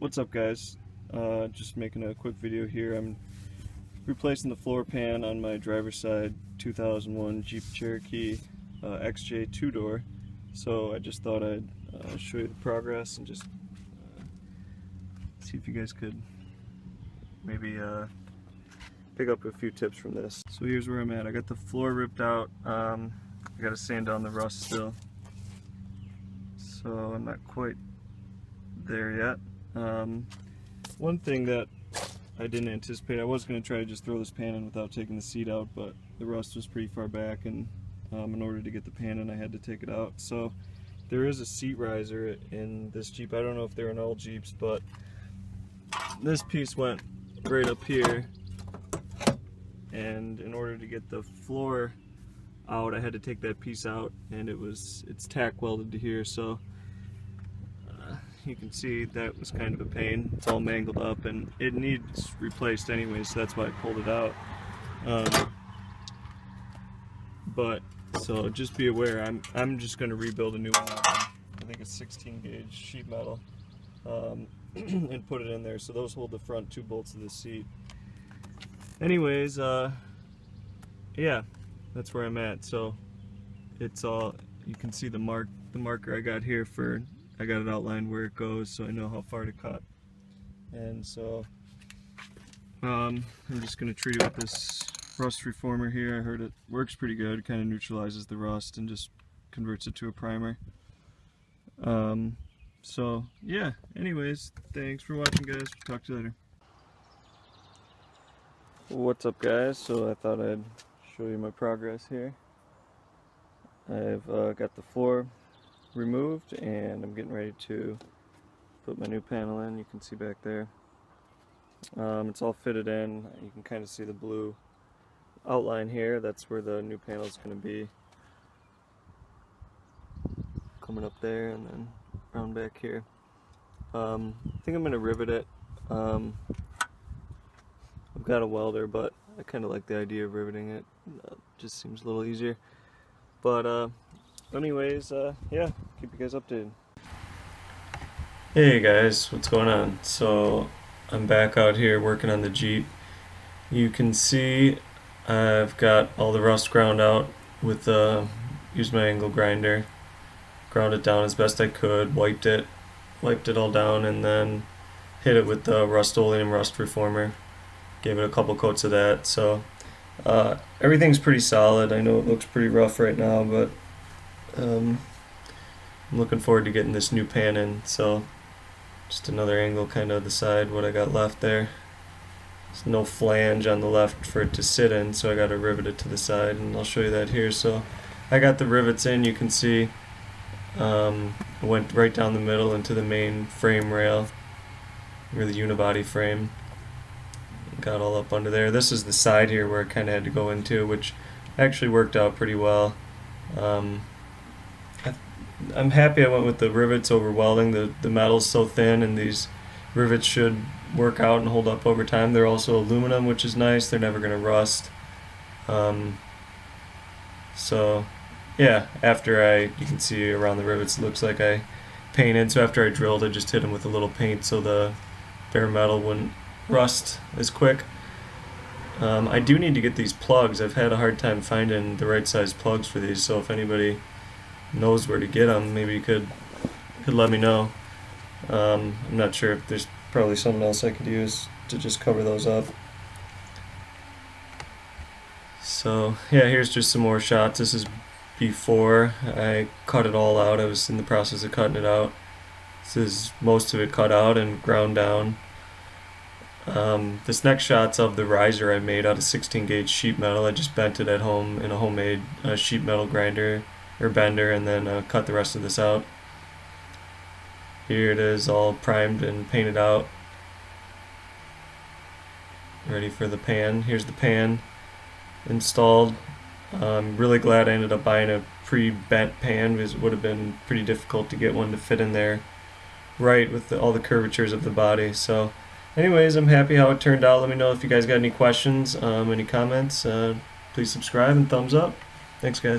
What's up, guys? Just making a quick video here. I'm replacing the floor pan on my driver's side 2001 Jeep Cherokee XJ 2-door. So I just thought I'd show you the progress and just see if you guys could maybe pick up a few tips from this. So here's where I'm at. I got the floor ripped out. I got to sand down the rust still. So I'm not quite there yet. One thing that I didn't anticipate, I was going to try to just throw this pan in without taking the seat out, but the rust was pretty far back, and in order to get the pan in I had to take it out. So there is a seat riser in this Jeep. I don't know if they're in all Jeeps, but this piece went right up here, and in order to get the floor out I had to take that piece out, and it's tack welded to here, so you can see that was kind of a pain. It's all mangled up and it needs replaced anyway, so that's why I pulled it out. But so just be aware, I'm just going to rebuild a new one. I think it's 16 gauge sheet metal, and put it in there. So those hold the front two bolts of the seat. Anyways, yeah, that's where I'm at. So it's all, you can see the marker I got here for. I got it outlined where it goes, so I know how far to cut. And so I'm just going to treat it with this rust reformer here. I heard it works pretty good. It kind of neutralizes the rust and just converts it to a primer. So yeah, anyways, thanks for watching, guys. Talk to you later. What's up, guys? So I thought I'd show you my progress here. I've got the floor removed and I'm getting ready to put my new panel in. You can see back there, it's all fitted in. You can kind of see the blue outline here. That's where the new panel is going to be, coming up there and then around back here. I think I'm going to rivet it. I've got a welder, but I kind of like the idea of riveting it. Just seems a little easier. But anyways, yeah, keep you guys updated. Hey guys, what's going on? So I'm back out here working on the Jeep. You can see I've got all the rust ground out with used my angle grinder, ground it down as best I could, wiped it all down, and then hit it with the Rust-Oleum rust reformer. Gave it a couple coats of that. So everything's pretty solid. I know it looks pretty rough right now, but I'm looking forward to getting this new pan in. So just another angle kind of the side, what I got left there. There's no flange on the left for it to sit in, so I got to rivet it to the side, and I'll show you that here. So I got the rivets in. You can see went right down the middle into the main frame rail, or the unibody frame. Got all up under there. This is the side here where I kind of had to go into, which actually worked out pretty well. I'm happy I went with the rivets over welding. The metal's so thin, and these rivets should work out and hold up over time. They're also aluminum, which is nice. They're never going to rust. So yeah, you can see around the rivets, it looks like I painted. So after I drilled, I just hit them with a little paint so the bare metal wouldn't rust as quick. I do need to get these plugs. I've had a hard time finding the right size plugs for these, so if anybody knows where to get them, maybe you could let me know. I'm not sure if there's probably something else I could use to just cover those up. So yeah, here's just some more shots. This is before I cut it all out. I was in the process of cutting it out. This is most of it cut out and ground down. This next shot's of the riser I made out of 16 gauge sheet metal. I just bent it at home in a homemade sheet metal grinder or bender, and then cut the rest of this out. Here it is, all primed and painted out, ready for the pan. Here's the pan installed. I'm really glad I ended up buying a pre-bent pan, because it would have been pretty difficult to get one to fit in there right with all the curvatures of the body. So anyways, I'm happy how it turned out. Let me know if you guys got any questions, any comments. Please subscribe and thumbs up. Thanks, guys.